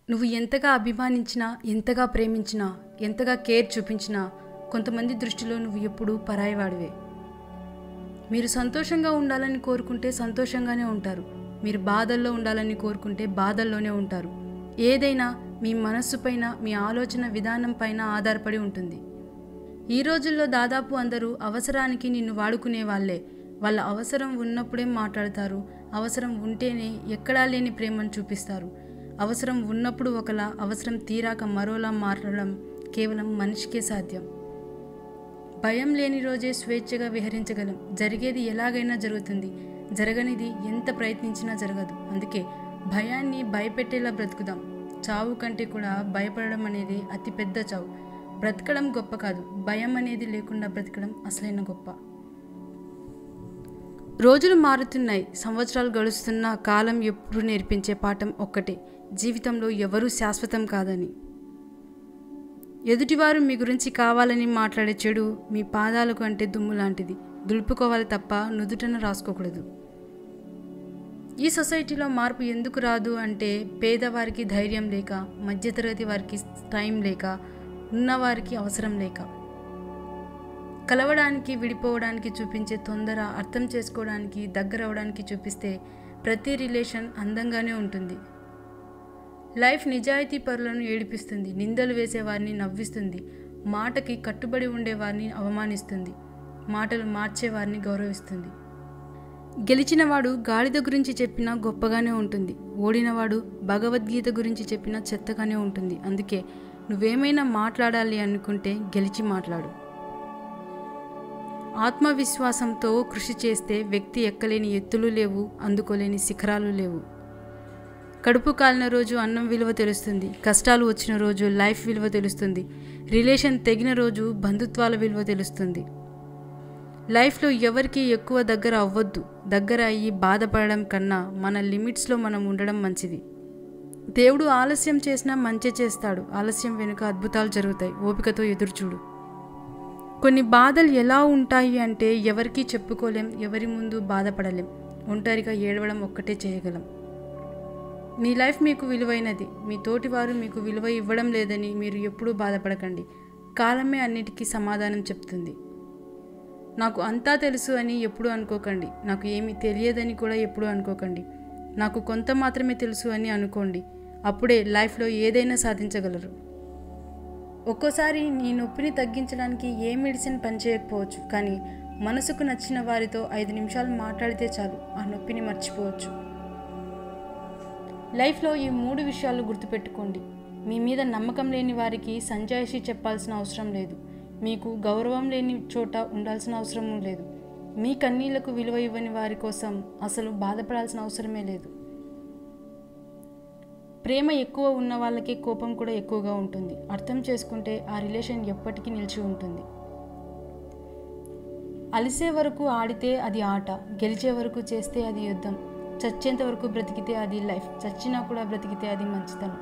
నువ్వు ఎంతగా అభిమానించినా, ఎంతగా ప్రేమించినా, ఎంతగా కేర్ చూపించినా కొంతమంది దృష్టిలో నువ్వు ఎప్పుడూ పరాయివాడివే. మీరు సంతోషంగా ఉండాలని కోరుకుంటే సంతోషంగానే ఉంటారు. మీరు బాధల్లో ఉండాలని కోరుకుంటే బాధల్లోనే ఉంటారు. ఏదైనా మీ మనస్సు పైన, మీ ఆలోచన విధానం పైన ఆధారపడి ఉంటుంది. ఈ రోజుల్లో దాదాపు అందరూ అవసరానికి నిన్ను వాడుకునే వాళ్ళే. వాళ్ళ అవసరం ఉన్నప్పుడే మాట్లాడతారు. అవసరం ఉంటేనే ఎక్కడా లేని ప్రేమను చూపిస్తారు. అవసరం ఉన్నప్పుడు ఒకలా, అవసరం తీరాక మరోలా మారడం కేవలం మనిషికే సాధ్యం. భయం లేని రోజే స్వేచ్ఛగా విహరించగలం. జరిగేది ఎలాగైనా జరుగుతుంది. జరగనిది ఎంత ప్రయత్నించినా జరగదు. అందుకే భయాన్ని భయపెట్టేలా బ్రతుకుదాం. చావు కంటే కూడా భయపడడం అనేది అతిపెద్ద చావు. బ్రతకడం గొప్ప కాదు, భయం అనేది లేకుండా బ్రతకడం అసలైన గొప్ప. రోజులు మారుతున్నాయి, సంవత్సరాలు గడుస్తున్నా కాలం ఎప్పుడు నేర్పించే పాఠం ఒక్కటే: జీవితంలో ఎవరూ శాశ్వతం కాదని. ఎదుటివారు మీ గురించి కావాలని మాట్లాడే చెడు మీ పాదాలకు అంటే దుమ్ము లాంటిది. దులుపుకోవాలి తప్ప నుదుటన రాసుకోకూడదు. ఈ సొసైటీలో మార్పు ఎందుకు రాదు అంటే, పేదవారికి ధైర్యం లేక, మధ్యతరగతి వారికి టైం లేక, ఉన్నవారికి అవసరం లేక. కలవడానికి, విడిపోవడానికి చూపించే తొందర, అర్థం చేసుకోవడానికి, దగ్గరవడానికి చూపిస్తే ప్రతి రిలేషన్ అందంగానే ఉంటుంది. లైఫ్ నిజాయితీ పరులను ఏడిపిస్తుంది, నిందలు వేసేవారిని నవ్విస్తుంది, మాటకి కట్టుబడి ఉండేవారిని అవమానిస్తుంది, మాటలు మార్చేవారిని గౌరవిస్తుంది. గెలిచినవాడు గాడిద గురించి చెప్పినా గొప్పగానే ఉంటుంది, ఓడినవాడు భగవద్గీత గురించి చెప్పినా చెత్తగానే ఉంటుంది. అందుకే నువ్వేమైనా మాట్లాడాలి అనుకుంటే గెలిచి మాట్లాడు. ఆత్మవిశ్వాసంతో కృషి చేస్తే వ్యక్తి ఎక్కలేని ఎత్తులు లేవు, అందుకోలేని శిఖరాలు లేవు. కడుపు కాలిన రోజు అన్నం విలువ తెలుస్తుంది. కష్టాలు వచ్చిన రోజు లైఫ్ విలువ తెలుస్తుంది. రిలేషన్ తెగిన రోజు బంధుత్వాల విలువ తెలుస్తుంది. లైఫ్లో ఎవరికి ఎక్కువ దగ్గర అవ్వద్దు. దగ్గర అయ్యి బాధపడడం కన్నా మన లిమిట్స్లో మనం ఉండడం మంచిది. దేవుడు ఆలస్యం చేసినా మంచి చేస్తాడు. ఆలస్యం వెనుక అద్భుతాలు జరుగుతాయి. ఓపికతో ఎదురుచూడు. కొన్ని బాధలు ఎలా ఉంటాయి అంటే, ఎవరికీ చెప్పుకోలేం, ఎవరి ముందు బాధపడలేం, ఒంటరిగా ఏడవడం ఒక్కటే చేయగలం. మీ లైఫ్ మీకు విలువైనది. మీ తోటివారు మీకు విలువ ఇవ్వడం లేదని మీరు ఎప్పుడూ బాధపడకండి. కాలమే అన్నిటికీ సమాధానం చెప్తుంది. నాకు అంతా తెలుసు అని ఎప్పుడూ అనుకోకండి. నాకు ఏమీ తెలియదని కూడా ఎప్పుడూ అనుకోకండి. నాకు కొంత మాత్రమే తెలుసు అని అనుకోండి. అప్పుడే లైఫ్లో ఏదైనా సాధించగలరు. ఒక్కోసారి నీ నొప్పిని తగ్గించడానికి ఏ మెడిసిన్ పనిచేయకపోవచ్చు, కానీ మనసుకు నచ్చిన వారితో 5 నిమిషాలు మాట్లాడితే చాలు, ఆ నొప్పిని మర్చిపోవచ్చు. లైఫ్లో ఈ 3 విషయాలు గుర్తుపెట్టుకోండి. మీ మీద నమ్మకం లేని వారికి సంజాయిషి చెప్పాల్సిన అవసరం లేదు. మీకు గౌరవం లేని చోట ఉండాల్సిన అవసరం లేదు. మీ కన్నీళ్లకు విలువ ఇవ్వని వారి కోసం అసలు బాధపడాల్సిన అవసరమే లేదు. ప్రేమ ఎక్కువ ఉన్న వాళ్ళకే కోపం కూడా ఎక్కువగా ఉంటుంది. అర్థం చేసుకుంటే ఆ రిలేషన్ ఎప్పటికీ నిలిచి ఉంటుంది. అలిసే వరకు ఆడితే అది ఆట, గెలిచే వరకు చేస్తే అది యుద్ధం, చచ్చేంత వరకు బ్రతికితే అది లైఫ్, చచ్చినా కూడా బ్రతికితే అది మంచితనం.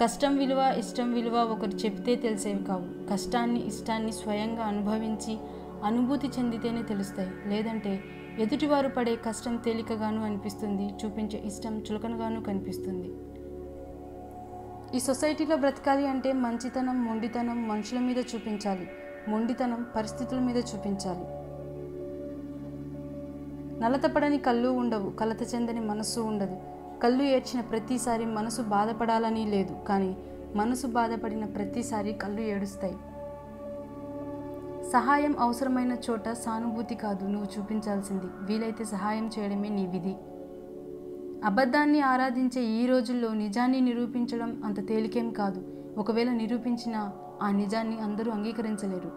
కష్టం విలువ, ఇష్టం విలువ ఒకరు చెప్తే తెలిసేవి కావు. కష్టాన్ని, ఇష్టాన్ని స్వయంగా అనుభవించి అనుభూతి చెందితేనే తెలుస్తాయి. లేదంటే ఎదుటివారు పడే కష్టం తేలికగాను అనిపిస్తుంది, చూపించే ఇష్టం చులకనగాను కనిపిస్తుంది. ఈ సొసైటీలో బ్రతకాలి అంటే మంచితనం, మొండితనం మనుషుల మీద చూపించాలి, మొండితనం పరిస్థితుల మీద చూపించాలి. నలతపడని కళ్ళు ఉండవు, కలత చెందని మనస్సు ఉండదు. కళ్ళు ఏడ్చిన ప్రతిసారి మనసు బాధపడాలని లేదు, కానీ మనసు బాధపడిన ప్రతిసారి కళ్ళు ఏడుస్తాయి. సహాయం అవసరమైన చోట సానుభూతి కాదు నువ్వు చూపించాల్సింది, వీలైతే సహాయం చేయడమే నీ విధి. అబద్ధాన్ని ఆరాధించే ఈ రోజుల్లో నిజాన్ని నిరూపించడం అంత తేలికేం కాదు. ఒకవేళ నిరూపించినా ఆ నిజాన్ని అందరూ అంగీకరించలేరు.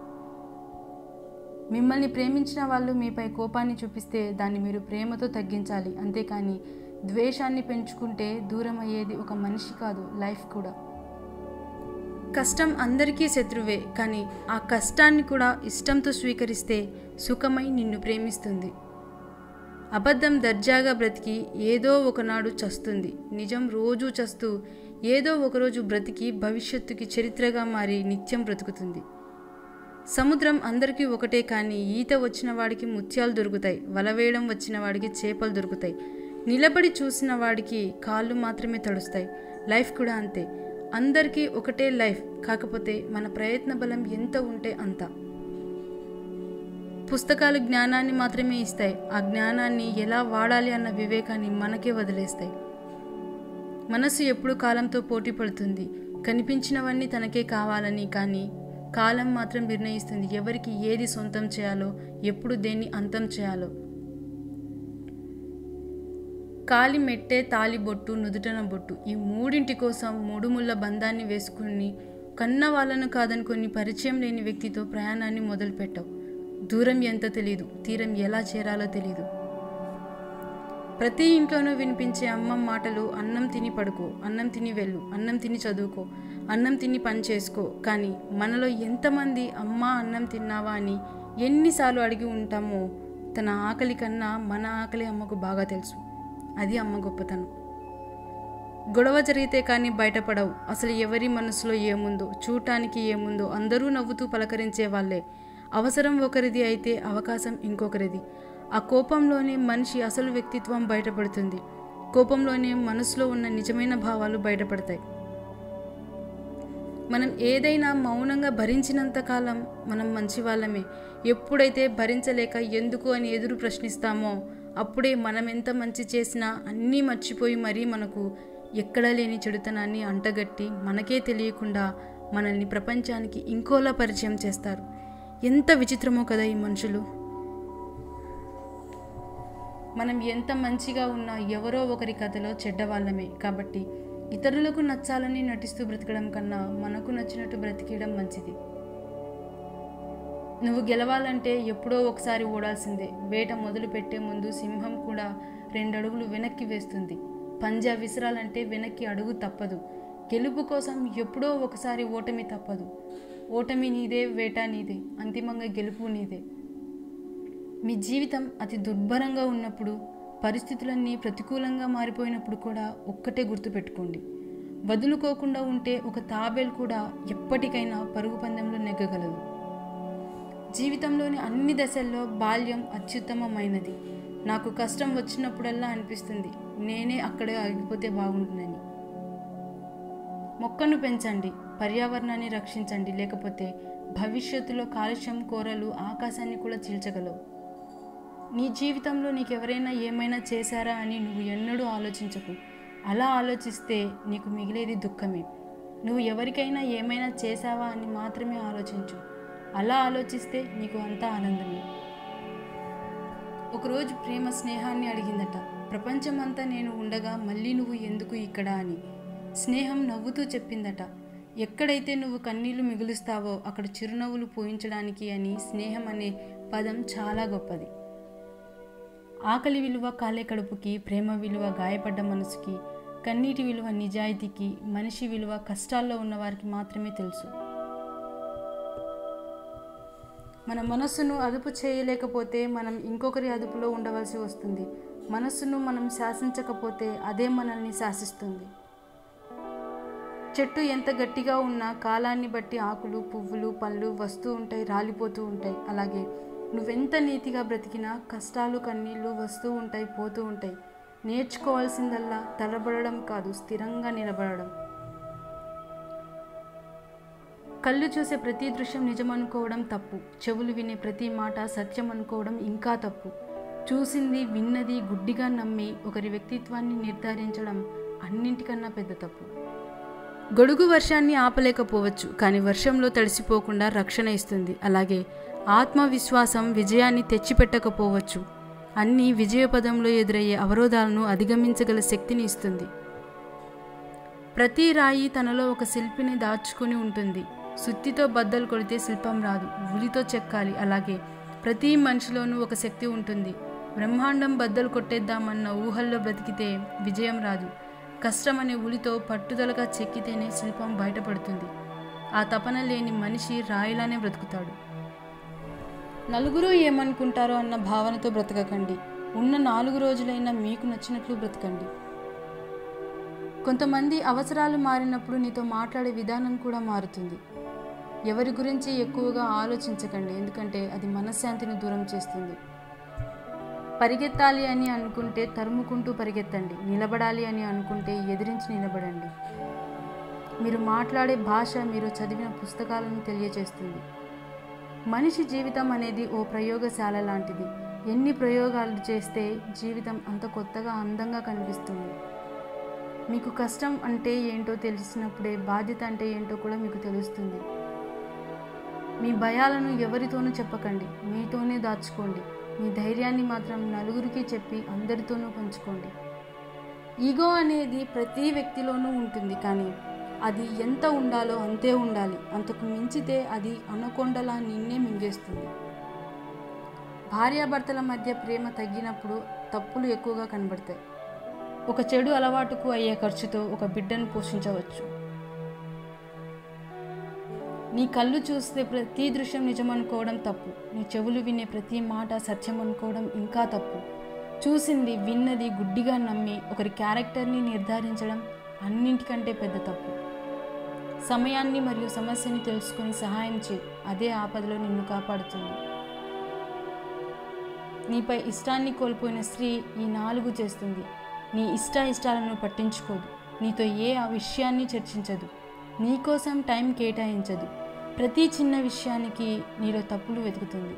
మిమ్మల్ని ప్రేమించిన వాళ్ళు మీపై కోపాన్ని చూపిస్తే దాన్ని మీరు ప్రేమతో తగ్గించాలి. అంతేకాని ద్వేషాన్ని పెంచుకుంటే దూరం అయ్యేది ఒక మనిషి కాదు, లైఫ్ కూడా. కష్టం అందరికీ శత్రువే, కానీ ఆ కష్టాన్ని కూడా ఇష్టంతో స్వీకరిస్తే సుఖమై నిన్ను ప్రేమిస్తుంది. అబద్ధం దర్జాగా బ్రతికి ఏదో ఒకనాడు చస్తుంది. నిజం రోజూ చస్తూ ఏదో ఒకరోజు బ్రతికి భవిష్యత్తుకి చరిత్రగా మారి నిత్యం బ్రతుకుతుంది. సముద్రం అందరికీ ఒకటే, కానీ ఈత వచ్చిన వాడికి ముత్యాలు దొరుకుతాయి, వల వేయడం వచ్చిన వాడికి చేపలు దొరుకుతాయి. నిలబడి చూసిన వాడికి కాళ్ళు మాత్రమే తడుస్తాయి. లైఫ్ కూడా అంతే. అందరికీ ఒకటే లైఫ్, కాకపోతే మన ప్రయత్న బలం ఎంత ఉంటే అంత. పుస్తకాలు జ్ఞానాన్ని మాత్రమే ఇస్తాయి, ఆ జ్ఞానాన్ని ఎలా వాడాలి అన్న వివేకాన్ని మనకే వదిలేస్తాయి. మనసు ఎప్పుడు కాలంతో పోటీ పడుతుంది, కనిపించినవన్నీ తనకే కావాలని. కానీ కాలం మాత్రం నిర్ణయిస్తుంది ఎవరికి ఏది సొంతం చేయాలో, ఎప్పుడు దేన్ని అంతం చేయాలో. కాలి మెట్టే, తాలిబొట్టు, నుదుటన బొట్టు, ఈ మూడింటి కోసం మూడు ముళ్ళ బంధాన్ని వేసుకుని కన్న వాళ్ళను కాదనుకొని పరిచయం లేని వ్యక్తితో ప్రయాణాన్ని మొదలుపెట్టావు. దూరం ఎంత తెలీదు, తీరం ఎలా చేరాలో తెలీదు. ప్రతి ఇంట్లోనూ వినిపించే అమ్మ మాటలు అన్నం తిని పడుకో, అన్నం తిని వెళ్ళు, అన్నం తిని చదువుకో, అన్నం తిని పని చేసుకో. కానీ మనలో ఎంతమంది అమ్మా అన్నం తిన్నావా అని ఎన్నిసార్లు అడిగి ఉంటామో. తన ఆకలి కన్నా మన ఆకలి అమ్మకు బాగా తెలుసు. అది అమ్మ గొప్పతనం. గొడవ జరిగితే కానీ బయటపడవు. అసలు ఎవరి మనసులో ఏముందో, చూడటానికి ఏముందో అందరూ నవ్వుతూ పలకరించే వాళ్ళే. అవసరం ఒకరిది అయితే అవకాశం ఇంకొకరిది. ఆ కోపంలోనే మనిషి అసలు వ్యక్తిత్వం బయటపడుతుంది. కోపంలోనే మనసులో ఉన్న నిజమైన భావాలు బయటపడతాయి. మనం ఏదైనా మౌనంగా భరించినంతకాలం మనం మంచి వాళ్ళమే. ఎప్పుడైతే భరించలేక ఎందుకు అని ఎదురు ప్రశ్నిస్తామో అప్పుడే మనం ఎంత మంచి చేసినా అన్నీ మర్చిపోయి మరీ మనకు ఎక్కడా లేని చెడుతనాన్ని అంటగట్టి మనకే తెలియకుండా మనల్ని ప్రపంచానికి ఇంకోలా పరిచయం చేస్తారు. ఎంత విచిత్రమో కదా ఈ మనుషులు. మనం ఎంత మంచిగా ఉన్నా ఎవరో ఒకరి కథలో చెడ్డవాళ్ళమే. కాబట్టి ఇతరులకు నచ్చాలని నటిస్తూ బ్రతకడం కన్నా మనకు నచ్చినట్టు బ్రతికేయడం మంచిది. నువ్వు గెలవాలంటే ఎప్పుడో ఒకసారి ఓడాల్సిందే. వేట మొదలు పెట్టే ముందు సింహం కూడా 2 అడుగులు వెనక్కి వేస్తుంది. పంజా విసరాలంటే వెనక్కి అడుగు తప్పదు. గెలుపు కోసం ఎప్పుడో ఒకసారి ఓటమి తప్పదు. ఓటమి నీదే, వేట నీదే, అంతిమంగా గెలుపు నీదే. మీ జీవితం అతి దుర్భరంగా ఉన్నప్పుడు, పరిస్థితులన్నీ ప్రతికూలంగా మారిపోయినప్పుడు కూడా ఒక్కటే గుర్తుపెట్టుకోండి. వదులుకోకుండా ఉంటే ఒక తాబేలు కూడా ఎప్పటికైనా పరుగు పందెంలో నెగ్గగలదు. జీవితంలోని అన్ని దశల్లో బాల్యం అత్యుత్తమమైనది. నాకు కష్టం వచ్చినప్పుడల్లా అనిపిస్తుంది నేనే అక్కడే ఆగిపోతే బాగుంటుందని. మొక్కను పెంచండి, పర్యావరణాన్ని రక్షించండి, లేకపోతే భవిష్యత్తులో కాలుష్యం కోరలు ఆకాశాన్ని కూడా చీల్చగలవు. నీ జీవితంలో నీకెవరైనా ఏమైనా చేశారా అని నువ్వు ఎన్నడూ ఆలోచించకు. అలా ఆలోచిస్తే నీకు మిగిలేది దుఃఖమే. నువ్వు ఎవరికైనా ఏమైనా చేశావా అని మాత్రమే ఆలోచించు. అలా ఆలోచిస్తే నీకు అంతా ఆనందమే. ఒకరోజు ప్రేమ స్నేహాన్ని అడిగిందట. ప్రపంచమంతా నేను ఉండగా మళ్ళీ నువ్వు ఎందుకు ఇక్కడ అని. స్నేహం నవ్వుతూ చెప్పిందట, ఎక్కడైతే నువ్వు కన్నీళ్లు మిగులుస్తావో అక్కడ చిరునవ్వులు పూయించడానికి అని. స్నేహం అనే పదం చాలా గొప్పది. ఆకలి విలువ కాలే కడుపుకి, ప్రేమ విలువ గాయపడ్డ మనసుకి, కన్నీటి విలువ నిజాయితీకి, మనిషి విలువ కష్టాల్లో ఉన్నవారికి మాత్రమే తెలుసు. మన మనస్సును అదుపు చేయలేకపోతే మనం ఇంకొకరి అదుపులో ఉండవలసి వస్తుంది. మనస్సును మనం శాసించకపోతే అదే మనల్ని శాసిస్తుంది. చెట్టు ఎంత గట్టిగా ఉన్నా కాలాన్ని బట్టి ఆకులు, పువ్వులు, పళ్ళు వస్తూ ఉంటాయి, రాలిపోతూ ఉంటాయి. అలాగే నువ్వెంత నీతిగా బ్రతికినా కష్టాలు, కన్నీళ్ళు వస్తూ ఉంటాయి, పోతూ ఉంటాయి. నేర్చుకోవాల్సిందల్లా తడబడడం కాదు, స్థిరంగా నిలబడడం. కళ్ళు చూసే ప్రతి దృశ్యం నిజం అనుకోవడం తప్పు. చెవులు వినే ప్రతి మాట సత్యం అనుకోవడం ఇంకా తప్పు. చూసింది, విన్నది గుడ్డిగా నమ్మి ఒకరి వ్యక్తిత్వాన్ని నిర్ధారించడం అన్నింటికన్నా పెద్ద తప్పు. గొడుగు వర్షాన్ని ఆపలేకపోవచ్చు, కానీ వర్షంలో తడిసిపోకుండా రక్షణ ఇస్తుంది. అలాగే ఆత్మవిశ్వాసం విజయాన్ని తెచ్చిపెట్టకపోవచ్చు, అన్నీ విజయపదంలో ఎదురయ్యే అవరోధాలను అధిగమించగల శక్తిని ఇస్తుంది. ప్రతి రాయి తనలో ఒక శిల్పిని దాచుకుని ఉంటుంది. సుత్తితో బద్దలు కొడితే శిల్పం రాదు, ఉలితో చెక్కాలి. అలాగే ప్రతి మనిషిలోనూ ఒక శక్తి ఉంటుంది. బ్రహ్మాండం బద్దలు కొట్టేద్దామన్న ఊహల్లో బ్రతికితే విజయం రాదు. కష్టం అనే ఉలితో పట్టుదలగా చెక్కితేనే శిల్పం బయటపడుతుంది. ఆ తపన లేని మనిషి రాయిలానే బ్రతుకుతాడు. నలుగురు ఏమనుకుంటారో అన్న భావనతో బ్రతకకండి. ఉన్న 4 రోజులైనా మీకు నచ్చినట్లు బ్రతకండి. కొంతమంది అవసరాలు మారినప్పుడు నీతో మాట్లాడే విధానం కూడా మారుతుంది. ఎవరి గురించి ఎక్కువగా ఆలోచించకండి, ఎందుకంటే అది మనశ్శాంతిని దూరం చేస్తుంది. పరిగెత్తాలి అని అనుకుంటే తరుముకుంటూ పరిగెత్తండి. నిలబడాలి అని అనుకుంటే ఎదిరించి నిలబడండి. మీరు మాట్లాడే భాష మీరు చదివిన పుస్తకాలను తెలియజేస్తుంది. మనిషి జీవితం అనేది ఓ ప్రయోగశాల లాంటిది. ఎన్ని ప్రయోగాలు చేస్తే జీవితం అంత కొత్తగా అందంగా కనిపిస్తుంది. మీకు కష్టం అంటే ఏంటో తెలిసినప్పుడే బాధ్యత అంటే ఏంటో కూడా మీకు తెలుస్తుంది. మీ భయాలను ఎవరితోనూ చెప్పకండి, మీతోనే దాచుకోండి. మీ ధైర్యాన్ని మాత్రం నలుగురికి చెప్పి అందరితోనూ పంచుకోండి. ఈగో అనేది ప్రతి వ్యక్తిలోనూ ఉంటుంది, కానీ అది ఎంత ఉండాలో అంతే ఉండాలి. అంతకు మించితే అది అనకొండలా నిన్నే మింగేస్తుంది. భార్యాభర్తల మధ్య ప్రేమ తగ్గినప్పుడు తప్పులు ఎక్కువగా కనబడతాయి. ఒక చెడు అలవాటుకు అయ్యే ఖర్చుతో ఒక బిడ్డను పోషించవచ్చు. నీ కళ్ళు చూస్తే ప్రతి దృశ్యం నిజమనుకోవడం తప్పు. నీ చెవులు వినే ప్రతి మాట సత్యం అనుకోవడం ఇంకా తప్పు. చూసింది విన్నది గుడ్డిగా నమ్మి ఒకరి క్యారెక్టర్ని నిర్ధారించడం అన్నింటికంటే పెద్ద తప్పు. సమయాన్ని మరియు సమస్యని తెలుసుకొని సహాయం చేయి. అదే ఆపదలో నిన్ను కాపాడుతుంది. నీపై ఇష్టాన్ని కోల్పోయిన స్త్రీ ఈ 4 చేస్తుంది. నీ ఇష్టాలను పట్టించుకోదు. నీతో ఏ విషయాన్ని చర్చించదు. నీకోసం టైం కేటాయించదు. ప్రతి చిన్న విషయానికి నీలో తప్పులు వెతుకుతుంది.